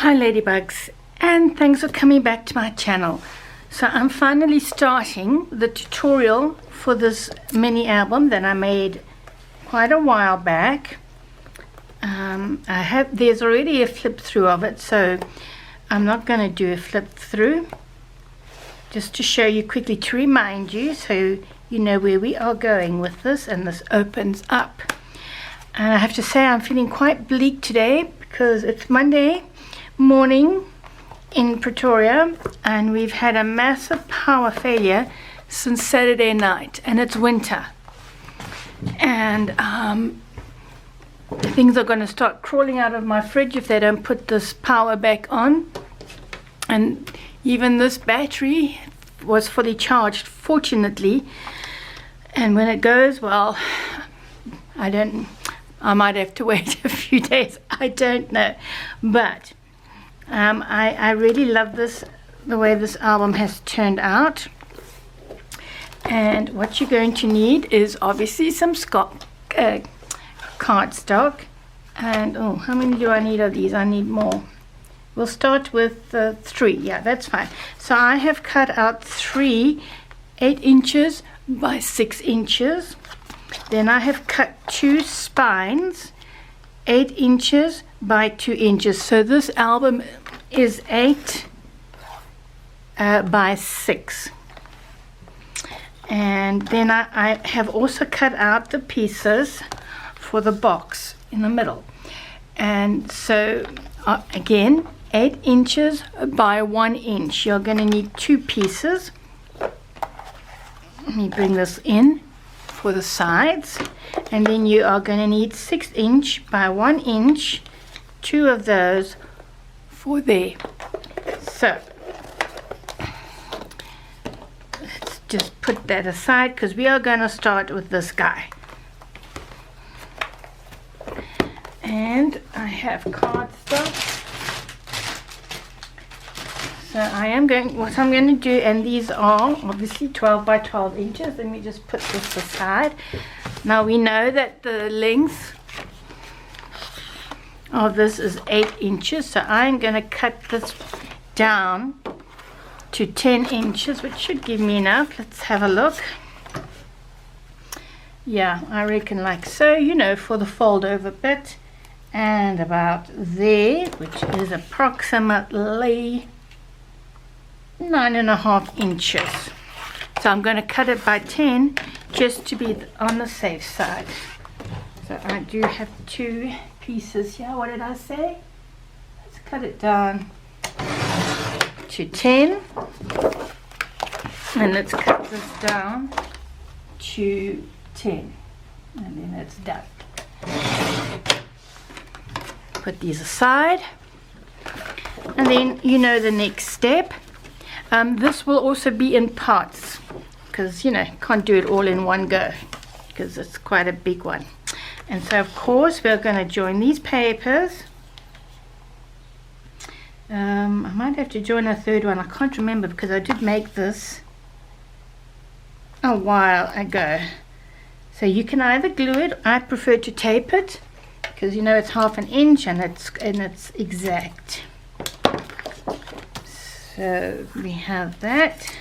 Hi Ladybugs, and thanks for coming back to my channel. So I'm finally starting the tutorial for this mini album that I made quite a while back. There's already a flip through of it, so I'm not going to do a flip through, just to show you quickly, to remind you so you know where we are going with this. And this opens up, and I have to say I'm feeling quite bleak today because it's Monday morning in Pretoria and we've had a massive power failure since Saturday night, and it's winter, and things are going to start crawling out of my fridge if they don't put this power back on. And even this battery was fully charged, fortunately, and when it goes, well, I might have to wait a few days, I don't know. But I really love this, the way this album has turned out. And what you're going to need is obviously some cardstock. And oh, how many do I need of these? I need more. We'll start with 3. Yeah, that's fine. So I have cut out 3 8 inches by 6 inches. Then I have cut 2 spines 8 inches by 2 inches. So this album is 8 by 6. And then I have also cut out the pieces for the box in the middle. And so again, 8 inches by 1 inch. You're going to need 2 pieces. Let me bring this in for the sides, and then you are going to need 6 inch by 1 inch, 2 of those for there. So let's just put that aside because we are going to start with this guy. And I have cardstock. So what I'm going to do, and these are obviously 12 by 12 inches. Let me just put this aside. Now we know that the length of this is 8 inches. So I'm going to cut this down to 10 inches, which should give me enough. Let's have a look. Yeah, I reckon like so, for the fold over bit. And about there, which is approximately 9.5 inches. So I'm going to cut it by 10 just to be on the safe side. So I do have 2 pieces here. What did I say? Let's cut it down to 10, and let's cut this down to 10, and then it's done. Put these aside, and then the next step. This will also be in parts because can't do it all in one go because it's quite a big one. And so of course we're going to join these papers. I might have to join a third one. I can't remember because I did make this a while ago. So you can either glue it. I prefer to tape it because it's 1/2 inch and it's exact. So we have that.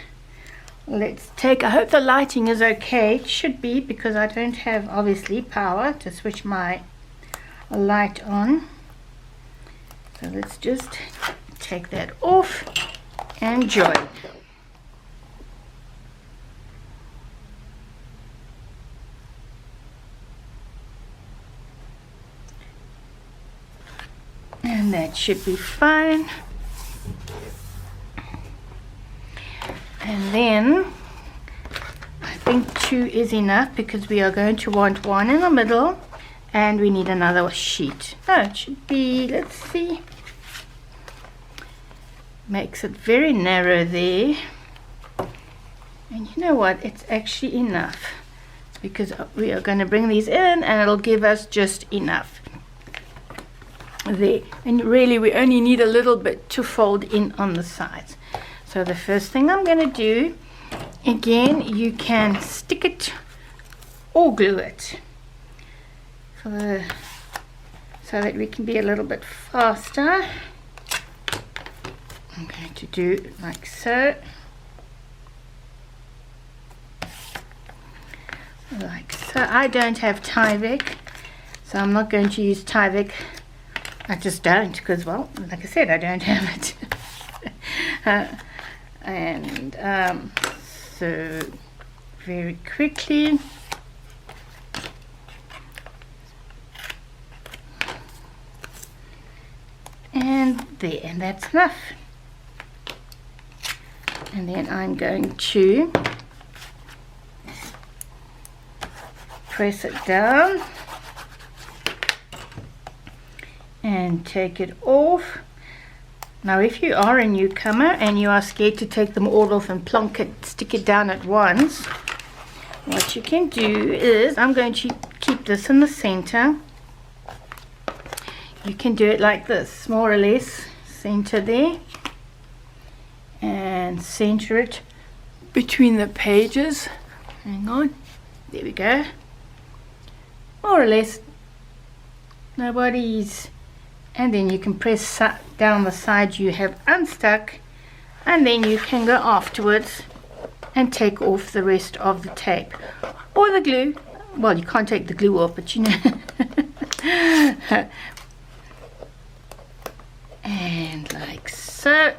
Let's take, I hope the lighting is okay. It should be, because I don't have obviously power to switch my light on. So let's just take that off and join. And that should be fine. And then I think 2 is enough because we are going to want 1 in the middle, and we need another sheet. Oh, it should be, let's see, makes it very narrow there. And you know what, it's actually enough because we are going to bring these in and it'll give us just enough there. And really we only need a little bit to fold in on the sides. So the first thing I'm going to do, again, you can stick it or glue it so that we can be a little bit faster. I'm going to do like so. Like so. I don't have Tyvek, so I'm not going to use Tyvek. I just don't, because, well, like I said, I don't have it. So very quickly, and there, and that's enough. And then I'm going to press it down and take it off. Now if you are a newcomer and you are scared to take them all off and plonk it, stick it down at once, what you can do is, I'm going to keep this in the center. You can do it like this, more or less, center there, and center it between the pages. Hang on, there we go. More or less, nobody's. And then you can press down the side you have unstuck, and then you can go afterwards and take off the rest of the tape or the glue. Well, you can't take the glue off, but you know. And like so.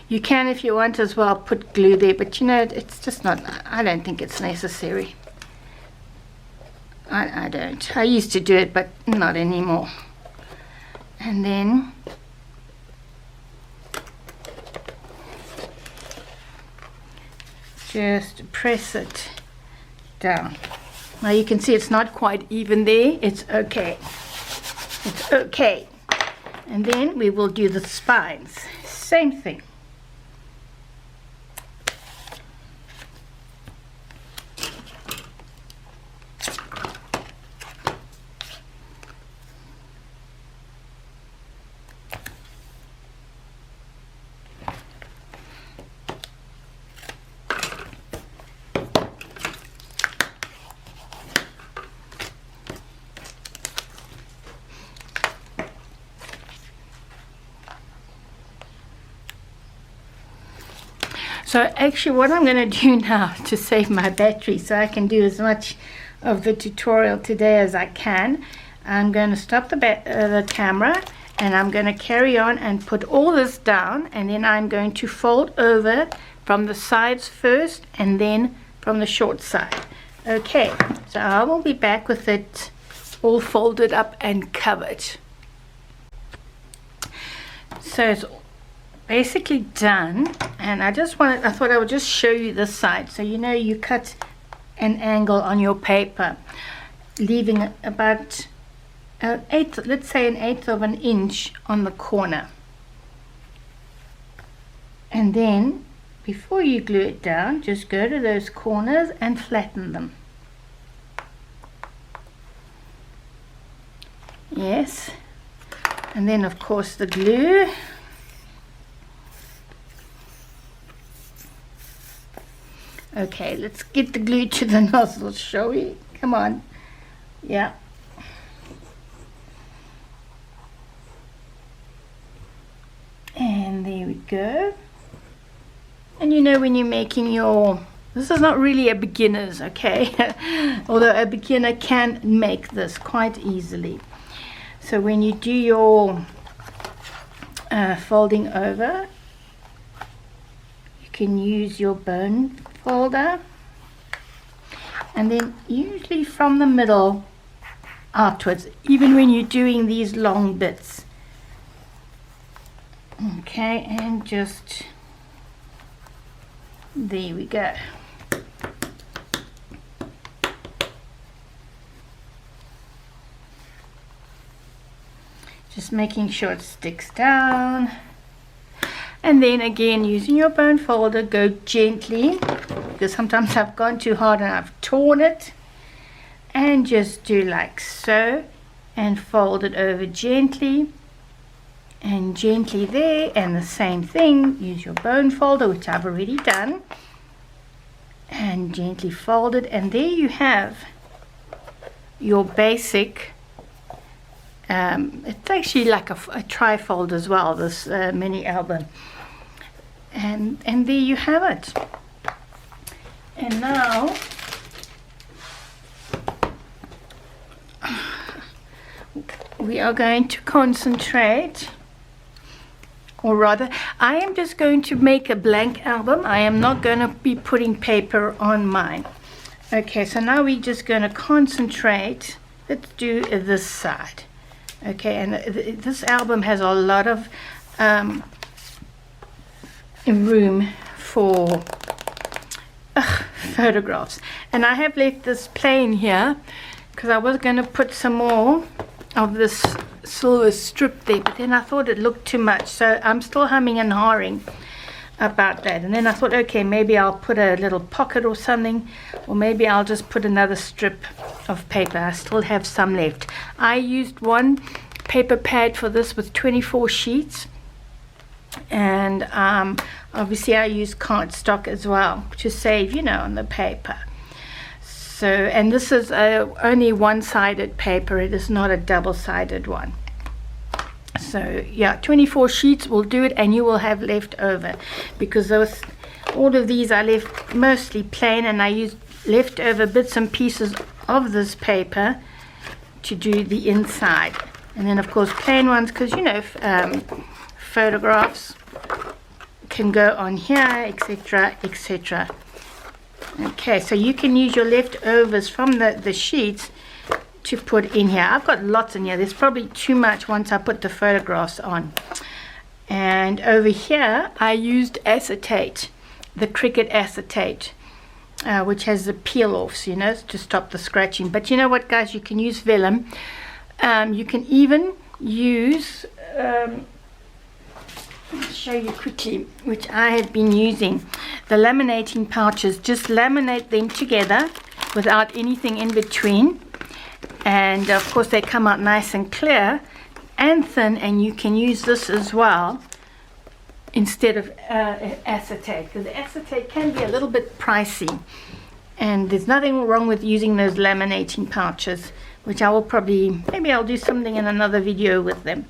You can, if you want as well, put glue there, but you know, it's just not, I don't think it's necessary. I don't. I used to do it, but not anymore. And then just press it down. Now you can see it's not quite even there. It's okay. It's okay. And then we will do the spines. Same thing. So actually what I'm going to do now to save my battery so I can do as much of the tutorial today as I can, I'm going to stop the camera, and I'm going to carry on and put all this down, and then I'm going to fold over from the sides first and then from the short side. Okay, so I will be back with it all folded up and covered. So it's basically done, and I thought I would just show you this side, so you know you cut an angle on your paper, leaving about let's say an eighth of an inch on the corner, and then before you glue it down, just go to those corners and flatten them. Yes, and then of course the glue. Okay, let's get the glue to the nozzle, shall we? Come on. Yeah. And there we go. And you know, when you're making your, this is not really a beginner's, okay? Although a beginner can make this quite easily. So when you do your folding over, you can use your bone folder, and then usually from the middle outwards, even when you're doing these long bits. Okay, and just there we go. Just making sure it sticks down. And then again, using your bone folder, go gently, because sometimes I've gone too hard and I've torn it, and just do like so, and fold it over gently, and gently there, and the same thing, use your bone folder, which I've already done, and gently fold it, and there you have your basic It's actually like a trifold as well, this mini album. And there you have it. And now we are going to concentrate, or rather I am just going to make a blank album. I am not going to be putting paper on mine. Okay, so now we're just going to concentrate. Let's do this side. Okay, and this album has a lot of room for photographs, and I have left this plain here because I was going to put some more of this silver strip there, but then I thought it looked too much, so I'm still humming and hawing about that. And then I thought, okay, maybe I'll put a little pocket or something, or maybe I'll just put another strip of paper. I still have some left. I used one paper pad for this with 24 sheets, and obviously I use cardstock as well to save, you know, on the paper. So, and this is only one-sided paper. It is not a double-sided one. So yeah, 24 sheets will do it, and you will have left over, because all of these I left mostly plain, and I used leftover bits and pieces of this paper to do the inside. And then of course plain ones, because you know, photographs can go on here, etc., etc. Okay, so you can use your leftovers from the sheets to put in here. I've got lots in here. There's probably too much once I put the photographs on. And over here I used acetate, the Cricut acetate, which has the peel offs, you know, to stop the scratching. But you know what, guys, you can use vellum. You can even use I'll show you quickly, which I have been using, the laminating pouches. Just laminate them together without anything in between, and of course they come out nice and clear and thin, and you can use this as well instead of acetate, because the acetate can be a little bit pricey, and there's nothing wrong with using those laminating pouches, which I will probably, maybe I'll do something in another video with them.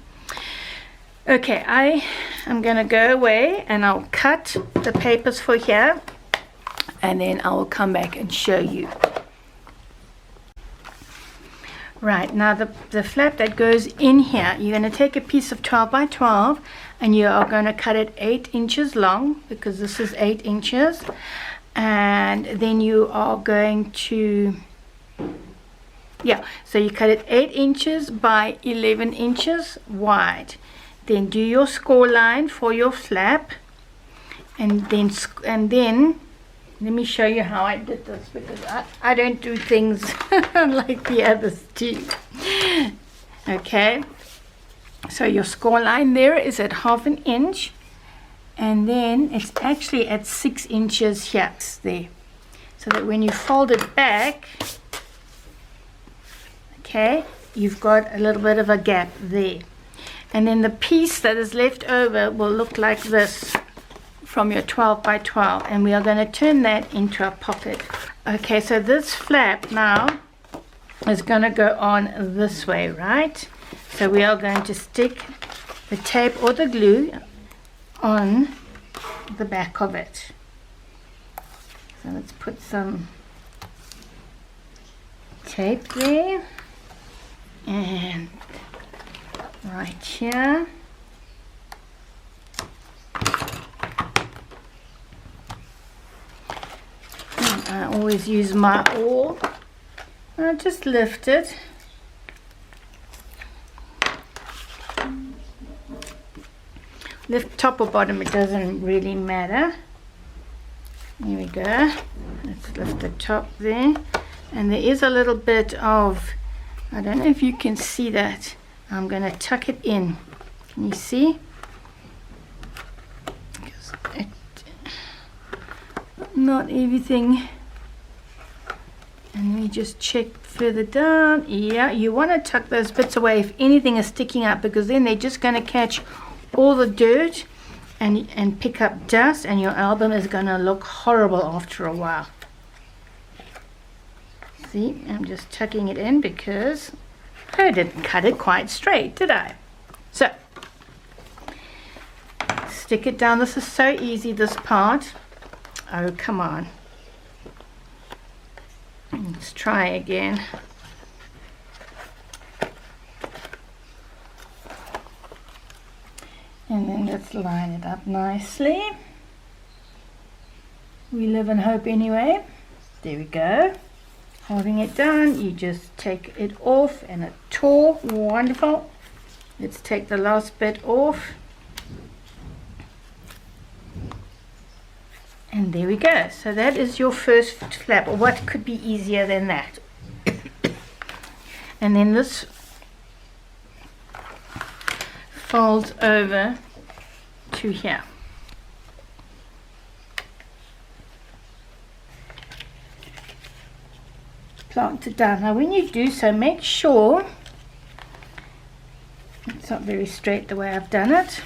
Okay, I am going to go away and I'll cut the papers for here, and then I will come back and show you. Right, now the flap that goes in here, you're going to take a piece of 12 by 12 and you are going to cut it 8 inches long, because this is 8 inches, and then you are going to, yeah, so you cut it 8 inches by 11 inches wide. Then do your score line for your flap, and then let me show you how I did this, because I don't do things like the others do. Okay, so your score line there is at 1/2 inch, and then it's actually at 6 inches here, there, so that when you fold it back, okay, you've got a little bit of a gap there. And then the piece that is left over will look like this from your 12 by 12, and we are going to turn that into a pocket. Okay, so this flap now is going to go on this way, right? So we are going to stick the tape or the glue on the back of it. So let's put some tape there, and right here. And I always use my awl. I just lift it. Lift top or bottom, it doesn't really matter. Here we go. Let's lift the top there. And there is a little bit of, I don't know if you can see that. I'm going to tuck it in. Can you see? Not everything. And we just check further down. Yeah, you want to tuck those bits away if anything is sticking up, because then they're just going to catch all the dirt and pick up dust, and your album is going to look horrible after a while. See, I'm just tucking it in because I didn't cut it quite straight, did I? So, stick it down. This is so easy, this part. Oh, come on. Let's try again. And then let's line it up nicely. We live in hope anyway. There we go. Holding it down, you just take it off, and it tore. Wonderful. Let's take the last bit off. And there we go. So that is your first flap. What could be easier than that? And then this folds over to here. Plant it down. Now when you do so, make sure it's not very straight the way I've done it,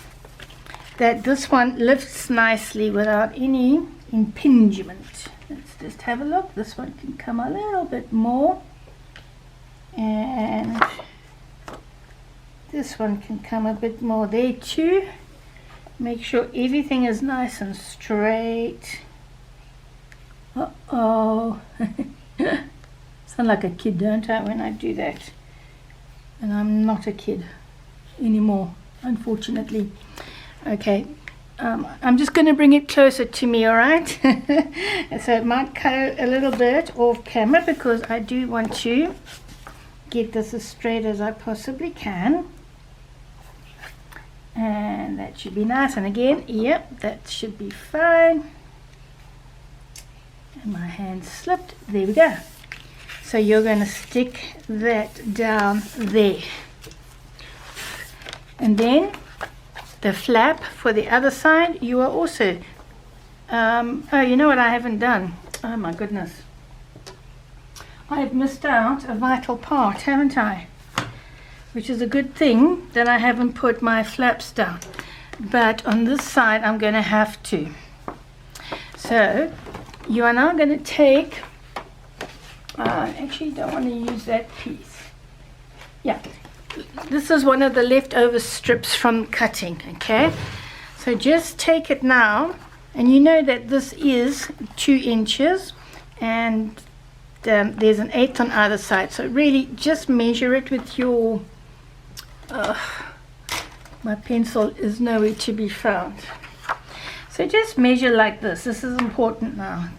that this one lifts nicely without any impingement. Let's just have a look. This one can come a little bit more, and this one can come a bit more there too. Make sure everything is nice and straight. Uh-oh. Sound like a kid, don't I, when I do that? And I'm not a kid anymore, unfortunately. Okay, I'm just going to bring it closer to me, all right? So it might cut a little bit off camera because I do want to get this as straight as I possibly can. And that should be nice. And again, yep, that should be fine. And my hand slipped. There we go. So you're going to stick that down there. And then the flap for the other side, you are also, oh, you know what I haven't done? Oh my goodness. I've missed out a vital part, haven't I? Which is a good thing that I haven't put my flaps down. But on this side, I'm going to have to. So you are now going to take, actually don't want to use that piece. Yeah, this is one of the leftover strips from cutting, okay? So just take it now, and you know that this is 2 inches, and there's an 1/8 on either side. So really just measure it with your, my pencil is nowhere to be found. So just measure like this. This is important now.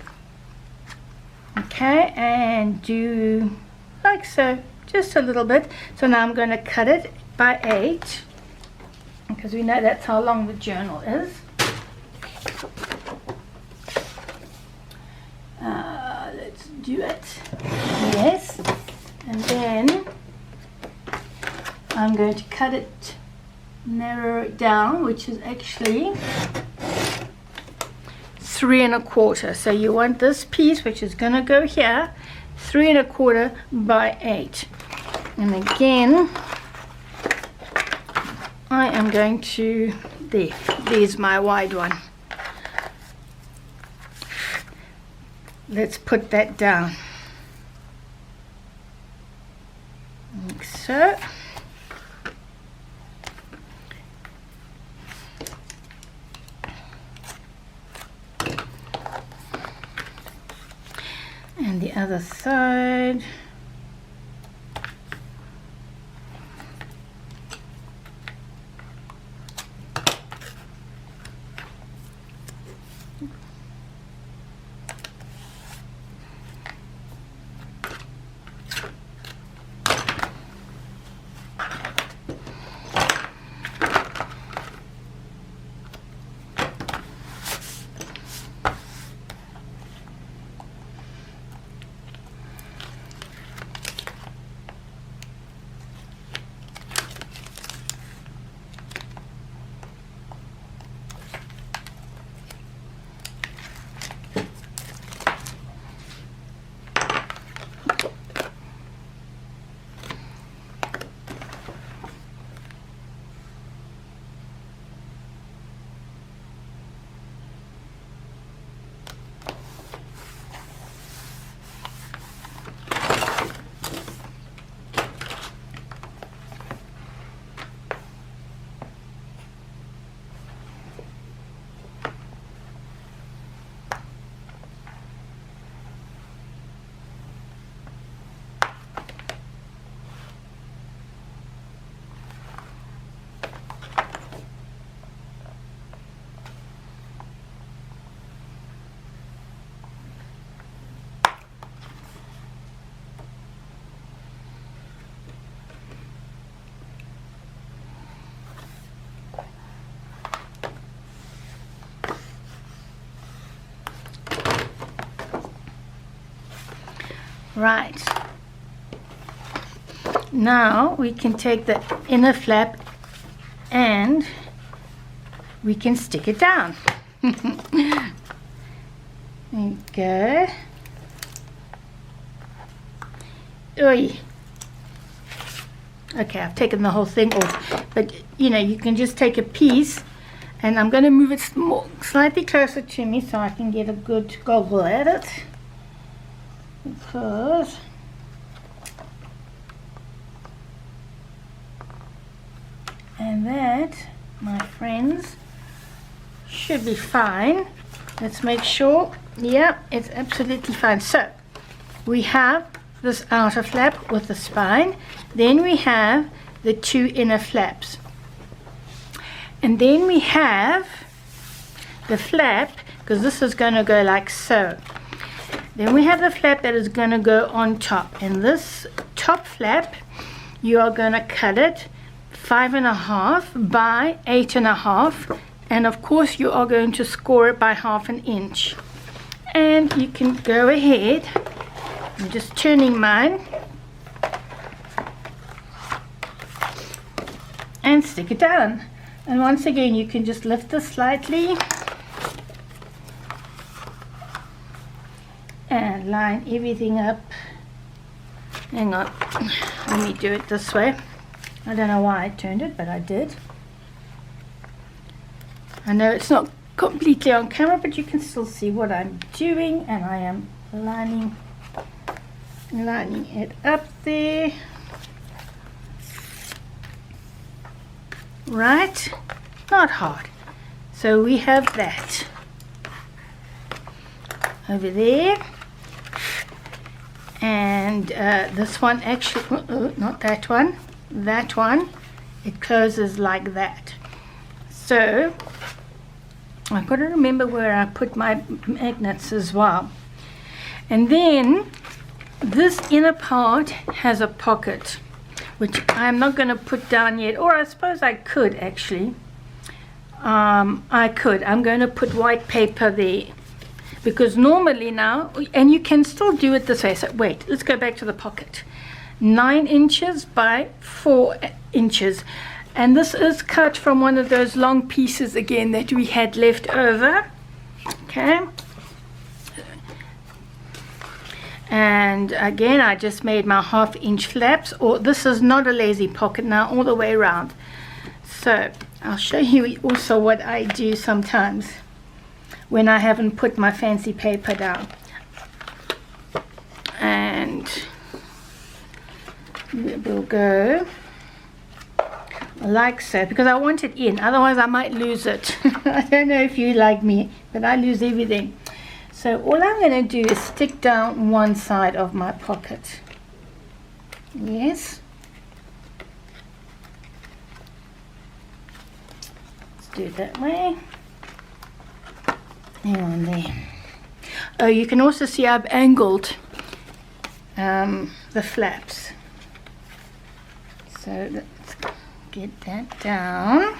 Okay, and do like so, just a little bit. So now I'm going to cut it by 8, because we know that's how long the journal is. Let's do it. Yes, and then I'm going to cut it, narrow it down, which is actually 3 1/4. So you want this piece, which is going to go here, 3 1/4 by 8. And again, I am going to, there's my wide one. Let's put that down. Like so. And the other side. Right. Now we can take the inner flap and we can stick it down. There you go. Oi. Okay, I've taken the whole thing off, but you know, you can just take a piece, and I'm going to move it slightly closer to me so I can get a good goggle at it, because and that, my friends, should be fine. Let's make sure. Yeah, it's absolutely fine. So we have this outer flap with the spine, then we have the two inner flaps, and then we have the flap, because this is going to go like so. Then we have the flap that is going to go on top, and this top flap you are going to cut it 5.5 by 8.5, and of course you are going to score it by 1/2 inch. And you can go ahead, I'm just turning mine, and stick it down. And once again, you can just lift this slightly and line everything up. Hang on, let me do it this way. I don't know why I turned it, but I did. I know it's not completely on camera, but you can still see what I'm doing, and I am lining it up there. Right, not hard. So we have that over there, and this one actually, not that one, that one, it closes like that. So I've got to remember where I put my magnets as well. And then this inner part has a pocket, which I'm not going to put down yet, or I suppose I could actually. I could. I'm going to put white paper there, because normally now, and you can still do it this way. So wait, let's go back to the pocket. 9 inches by 4 inches. And this is cut from one of those long pieces again that we had left over. Okay. And again, I just made my 1/2 inch flaps, or this is not a lazy pocket now, all the way around. So I'll show you also what I do sometimes when I haven't put my fancy paper down. And we'll go like so, because I want it in, otherwise I might lose it. I don't know if you like me, but I lose everything. So all I'm going to do is stick down one side of my pocket. Yes. Let's do it that way. Hang on there. Oh, you can also see I've angled the flaps. So let's get that down.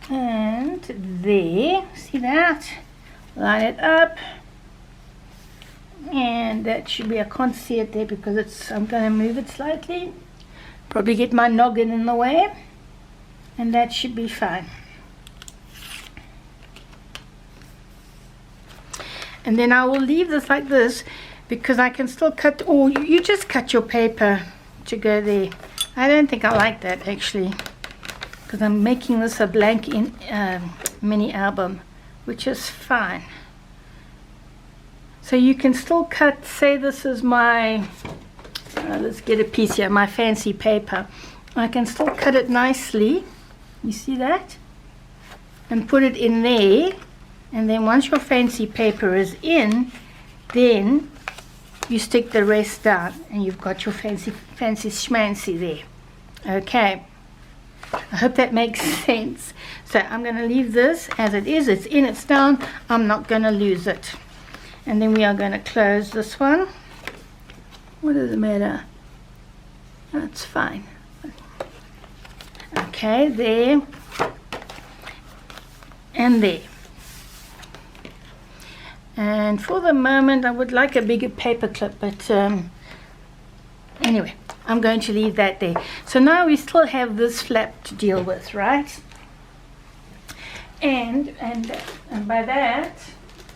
And there, see that? Line it up, and that should be, I can't see it there because it's, I'm going to move it slightly, probably get my noggin in the way, and that should be fine. And then I will leave this like this, because I can still cut, or you just cut your paper to go there. I don't think I like that actually, because I'm making this a blank in mini album, which is fine. So you can still cut, say this is my, let's get a piece here, my fancy paper. I can still cut it nicely, you see that? And put it in there, and then once your fancy paper is in, then you stick the rest down, and you've got your fancy schmancy there. Okay. I hope that makes sense. So I'm going to leave this as it is. It's in, it's down. I'm not going to lose it. And then we are going to close this one. What does it matter? That's fine. Okay, there and there. And for the moment I would like a bigger paper clip, but anyway, I'm going to leave that there. So now we still have this flap to deal with, right? And by that,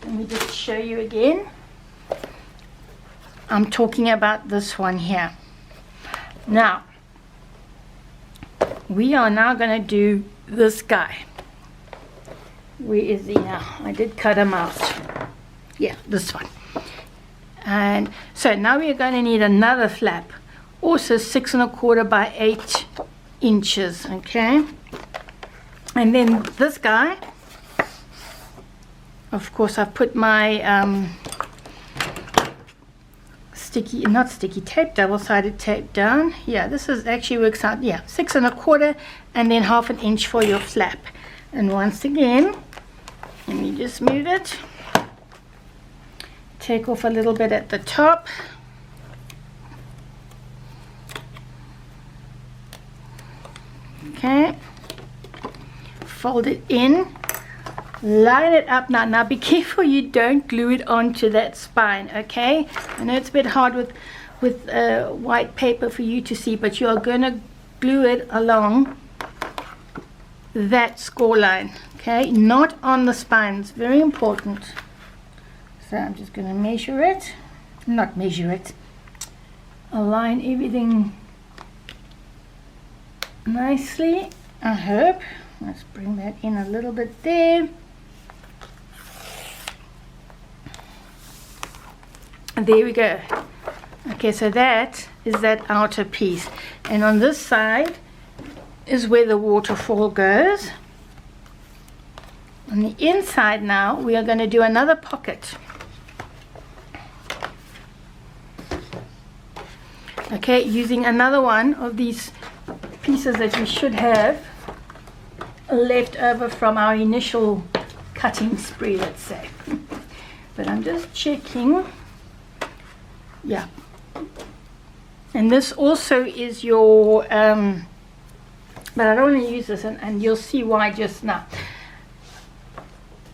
let me just show you again. I'm talking about this one here. Now, we are now going to do this guy. Where is he now? I did cut him out. Yeah, this one. And so now we are going to need another flap. Also 6 1/4 by 8 inches, okay? And then this guy, of course I've put my not sticky tape, double-sided tape down. Yeah, this is actually works out, yeah, 6 1/4 and then 1/2 inch for your flap. And once again, let me just move it. Take off a little bit at the top. Okay. Fold it in. Line it up now. Now be careful you don't glue it onto that spine, okay? I know it's a bit hard with white paper for you to see, but you are going to glue it along that score line, okay? Not on the spine. It's very important. So I'm just going to measure it. Not measure it. Align everything nicely, I hope. Let's bring that in a little bit there. And there we go. Okay, so that is that outer piece. And on this side is where the waterfall goes. On the inside now, we are going to do another pocket. Okay, using another one of these pieces that we should have left over from our initial cutting spree, let's say. But I'm just checking. Yeah. And this also is your, but I don't want to use this, and you'll see why just now.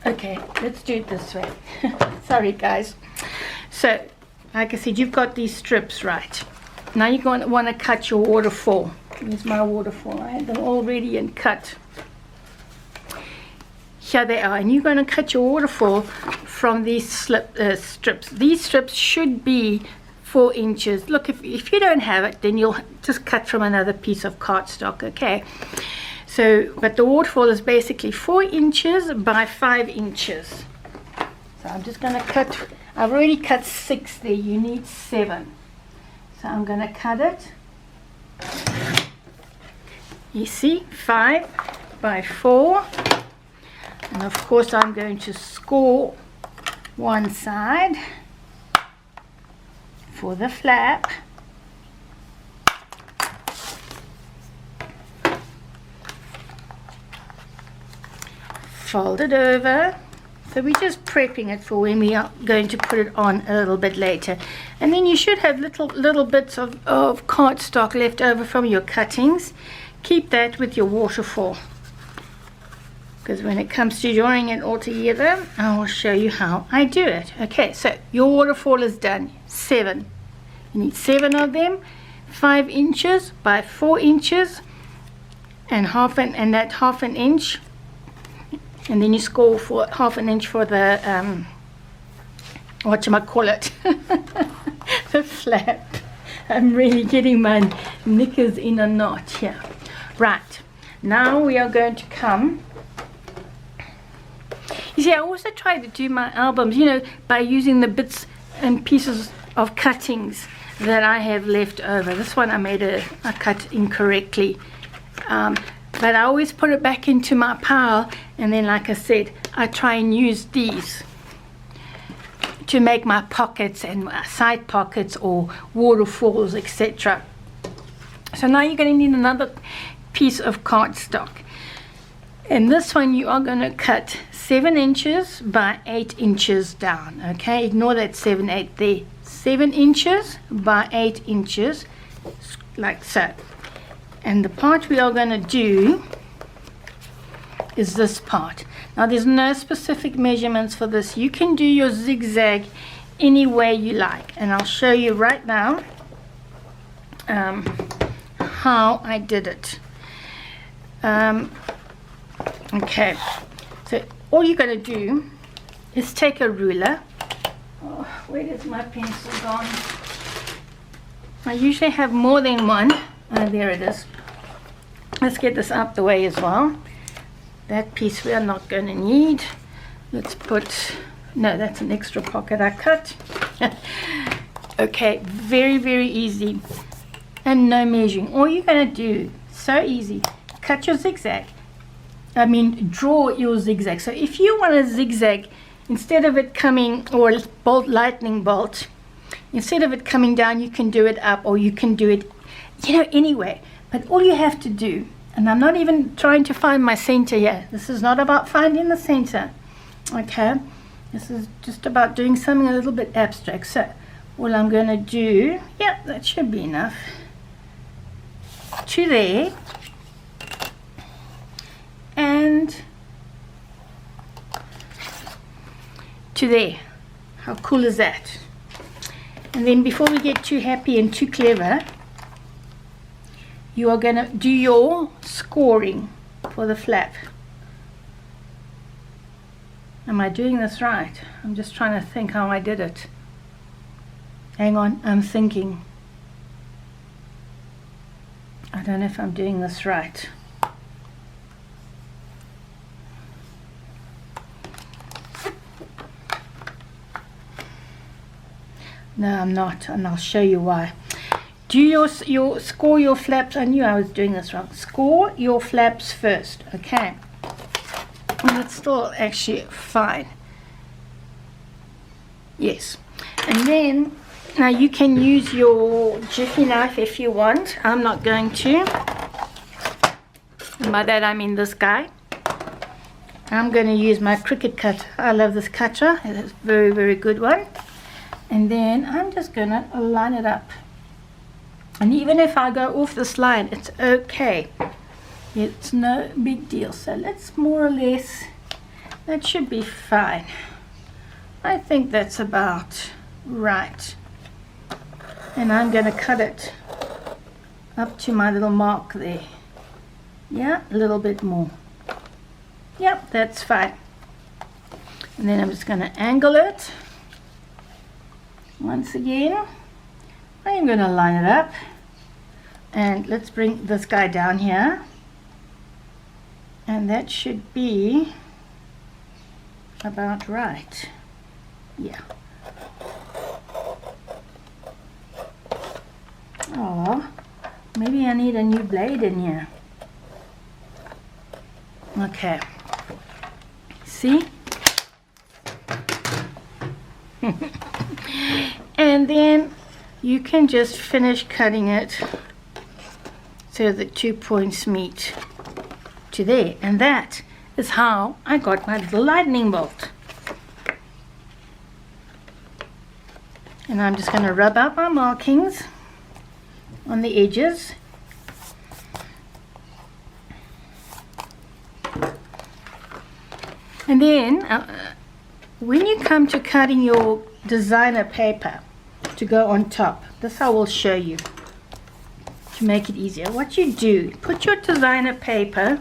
Okay, let's do it this way. Sorry, guys. So, like I said, you've got these strips, right? Now you're going to want to cut your waterfall. Here's my waterfall. I had them all ready and cut. Here they are. And you're going to cut your waterfall from these strips. These strips should be 4 inches. Look, if you don't have it, then you'll just cut from another piece of cardstock, okay? So, but the waterfall is basically 4 inches by 5 inches. So I'm just going to cut. I've already cut 6 there. You need 7. So I'm going to cut it. You see, 5 by 4. And of course I'm going to score one side for the flap. Fold it over. So we're just prepping it for when we are going to put it on a little bit later. And then you should have little bits of cardstock left over from your cuttings. Keep that with your waterfall, because when it comes to drawing it all together, I will show you how I do it. Okay, so your waterfall is done. 7. You need 7 of them. 5 inches by 4 inches, and that half an inch. And then you score for half an inch for the whatchamacallit, the flap. I'm really getting my knickers in a knot here. Right, now we are going to come. You see, I also try to do my albums, you know, by using the bits and pieces of cuttings that I have left over. This one I cut incorrectly. But I always put it back into my pile, and then, like I said, I try and use these to make my pockets and my side pockets or waterfalls, etc. So now you're going to need another piece of cardstock. And this one you are going to cut 7 inches by 8 inches down. Okay, ignore that 7, 8 there. 7 inches by 8 inches, like so. And the part we are going to do is this part. Now there's no specific measurements for this. You can do your zigzag any way you like, and I'll show you right now how I did it. Okay, so all you're going to do is take a ruler. Oh, where is my pencil gone? I usually have more than one. There it is. Let's get this out the way as well. That piece we are not going to need. Let's put, no, that's an extra pocket I cut. Okay, very, very easy. And no measuring. All you're going to do, so easy, cut your zigzag. Draw your zigzag. So if you want a zigzag, instead of it coming, or bolt, lightning bolt, instead of it coming down, you can do it up, or you can do it, anyway. But all you have to do, and I'm not even trying to find my center here. This is not about finding the center. Okay, this is just about doing something a little bit abstract. So all I'm going to do, yeah, that should be enough, to there, and to there. How cool is that? And then before we get too happy and too clever, you are going to do your scoring for the flap. Am I doing this right? I'm just trying to think how I did it. Hang on, I'm thinking. I don't know if I'm doing this right. No, I'm not, and I'll show you why. Do your score your flaps. I knew I was doing this wrong. Score your flaps first, okay? And it's still actually fine. Yes. And then, now you can use your jiffy knife if you want. I'm not going to. And by that I mean this guy. I'm going to use my Cricut cutter. I love this cutter. It's a very, very good one. And then I'm just going to line it up. And even if I go off this line, it's okay. It's no big deal. So let's more or less, that should be fine. I think that's about right. And I'm going to cut it up to my little mark there. Yeah, a little bit more. Yep, that's fine. And then I'm just going to angle it. Once again, I'm going to line it up, and let's bring this guy down here, and that should be about right. Yeah. Oh, maybe I need a new blade in here. Okay. See? And then you can just finish cutting it so the 2 points meet to there. And that is how I got my little lightning bolt. And I'm just going to rub out my markings on the edges. And then when you come to cutting your designer paper to go on top, this I will show you to make it easier. What you do, put your designer paper,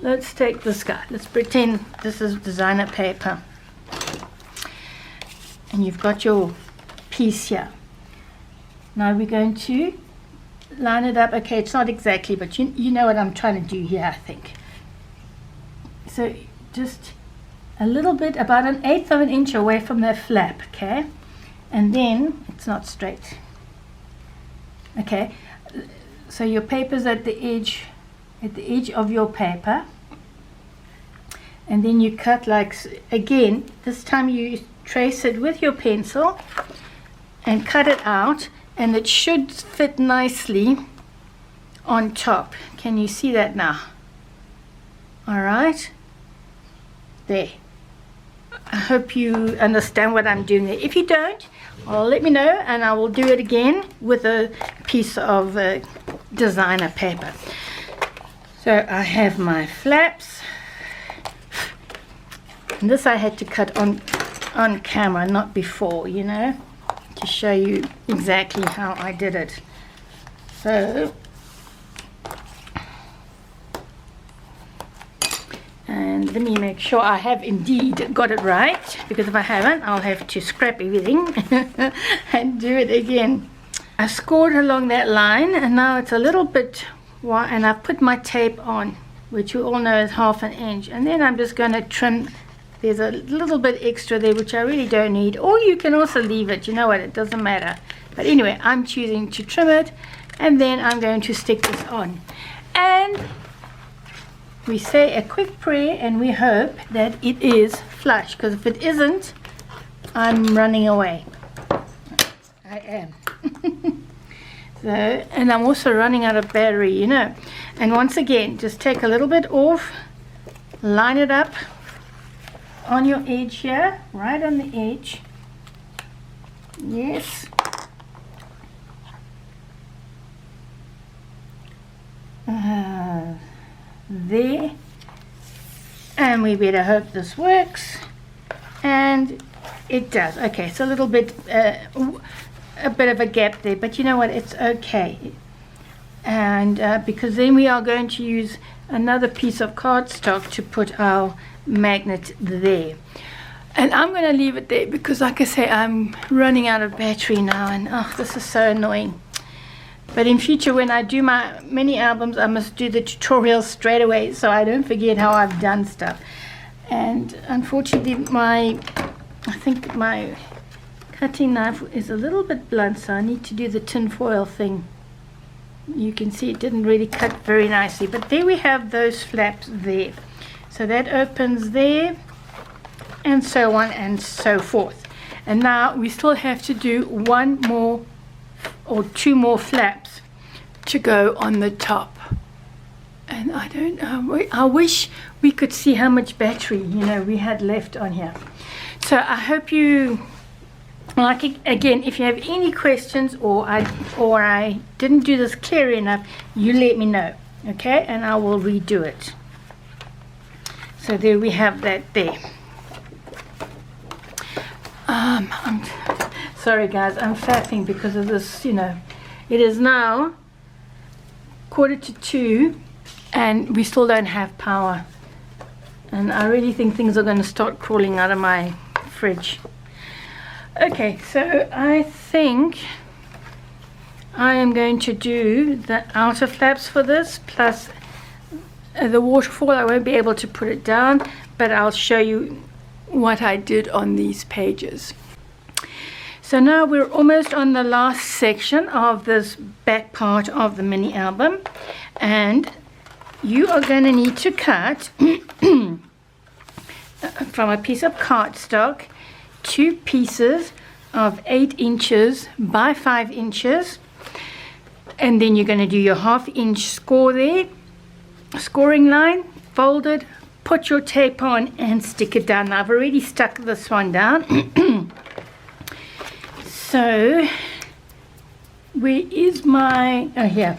let's take this guy, let's pretend this is designer paper, and you've got your piece here. Now we're going to line it up. Okay, it's not exactly, but you know what I'm trying to do here, I think. So just a little bit, about 1/8 of an inch away from that flap, okay? And then it's not straight. Okay, so your paper's at the edge of your paper, and then you cut like, again, this time you trace it with your pencil and cut it out, and it should fit nicely on top. Can you see that now? All right, there. I hope you understand what I'm doing there. If you don't, let me know, and I will do it again with a piece of designer paper. So I have my flaps, And this I had to cut on camera, not before, you know, to show you exactly how I did it. So, and let me make sure I have indeed got it right, because if I haven't, I'll have to scrap everything and do it again. I scored along that line, and now it's a little bit wide, and I've put my tape on, which you all know is 1/2 inch, and then I'm just going to trim. There's a little bit extra there which I really don't need, or you can also leave it, you know what, it doesn't matter. But anyway, I'm choosing to trim it, and then I'm going to stick this on. And we say a quick prayer and we hope that it is flush, because if it isn't, I'm running away. I am. So, and I'm also running out of battery, you know. And once again, just take a little bit off, line it up on your edge here, right on the edge. Yes. There. And we better hope this works. And it does. Okay, it's a little bit, a bit of a gap there, but you know what, it's okay. And because then we are going to use another piece of cardstock to put our magnet there. And I'm going to leave it there because, like I say, I'm running out of battery now, and oh, this is so annoying. But in future, when I do my mini albums, I must do the tutorials straight away so I don't forget how I've done stuff. And unfortunately, I think my cutting knife is a little bit blunt, so I need to do the tin foil thing. You can see it didn't really cut very nicely, but there we have those flaps there. So that opens there, and so on and so forth. And now we still have to do one more or two more flaps to go on the top. And I don't know, I wish we could see how much battery, you know, we had left on here. So I hope you like it. Again, if you have any questions or I didn't do this clear enough, you let me know, okay, and I will redo it. So there we have that there. I'm sorry guys, I'm fapping because of this, you know. It is now 1:45 and we still don't have power. And I really think things are going to start crawling out of my fridge. Okay, so I think I am going to do the outer flaps for this, plus the waterfall. I won't be able to put it down, but I'll show you what I did on these pages. So now we're almost on the last section of this back part of the mini album, and you are going to need to cut from a piece of cardstock 2 pieces of 8 inches by 5 inches, and then you're going to do your 1/2 inch score there, scoring line, fold it, put your tape on and stick it down. Now, I've already stuck this one down. So where is my, oh here,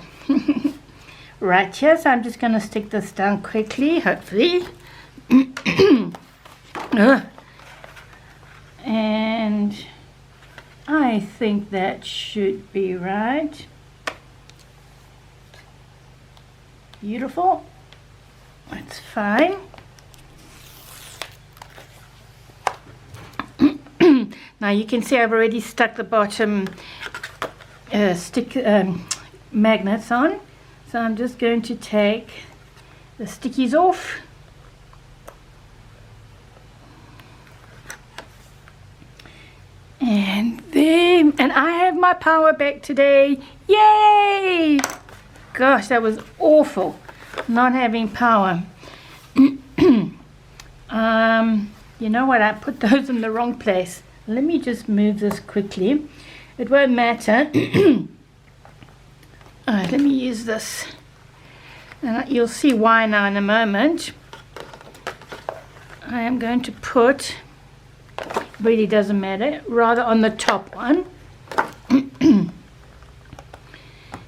right here. So I'm just going to stick this down quickly, hopefully. And I think that should be right. Beautiful. That's fine. Now you can see I've already stuck the bottom magnets on. So I'm just going to take the stickies off. And then, and I have my power back today. Yay! Gosh, that was awful, not having power. You know what? I put those in the wrong place. Let me just move this quickly. It won't matter. Alright, let me use this. And you'll see why now in a moment. I am going to put, really doesn't matter, rather on the top one.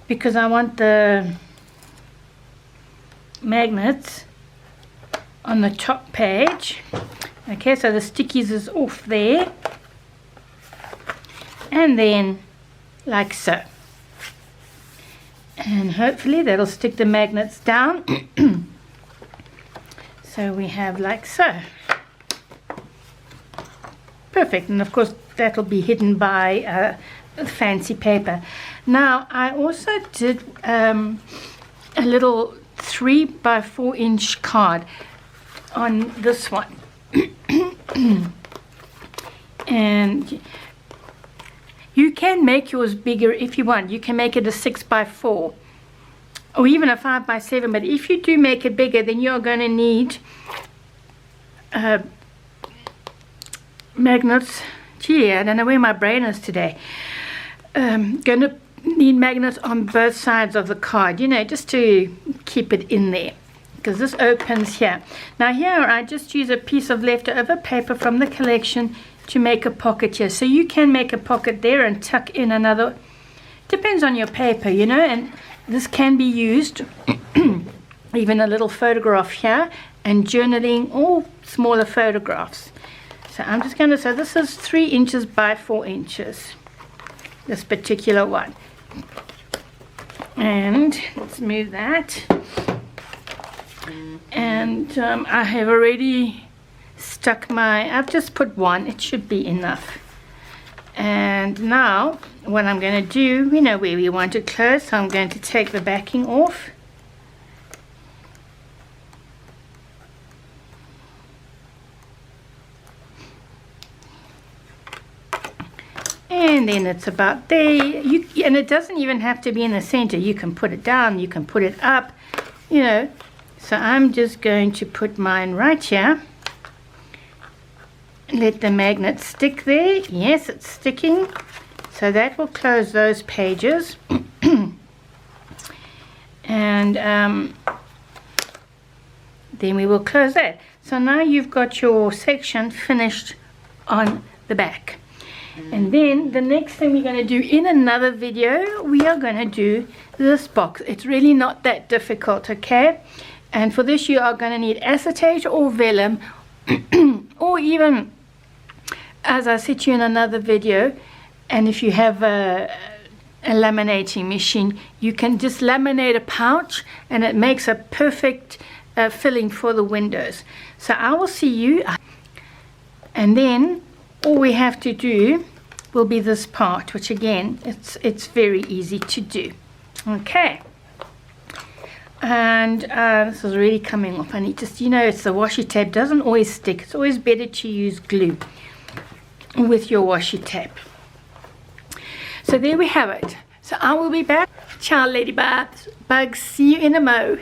Because I want the magnets on the top page. Okay, so the stickies is off there. And then like so. And hopefully that'll stick the magnets down. So we have like so. Perfect. And of course that'll be hidden by fancy paper. Now I also did a little 3 by 4 inch card on this one. And you can make yours bigger if you want. You can make it a 6 by 4 or even a 5 by 7, but if you do make it bigger, then you're going to need magnets. Gee, I don't know where my brain is today. Going to need magnets on both sides of the card, you know, just to keep it in there, because this opens here. Now here I just use a piece of leftover paper from the collection to make a pocket here. So you can make a pocket there and tuck in another, depends on your paper, you know, and this can be used even a little photograph here, and journaling or smaller photographs. So I'm just going to, so this is 3 inches by 4 inches, this particular one. And let's move that. And I have already stuck I've just put one, it should be enough. And now what I'm going to do, we know where we want it close, so I'm going to take the backing off. And then it's about there. And it doesn't even have to be in the center. You can put it down, you can put it up, you know. So I'm just going to put mine right here. Let the magnet stick there. Yes, it's sticking. So that will close those pages. And then we will close that. So now you've got your section finished on the back. And then the next thing we're going to do in another video, we are going to do this box. It's really not that difficult, okay? And for this you are going to need acetate or vellum, or even, as I said to you in another video, and if you have a laminating machine, you can just laminate a pouch and it makes a perfect filling for the windows. So I will see you, and then all we have to do will be this part, which again, it's very easy to do. Okay. And this is really coming off. I need just, you know, it's the washi tape doesn't always stick. It's always better to use glue with your washi tape. So there we have it. So I will be back. Ciao, ladybugs. See you in a mo.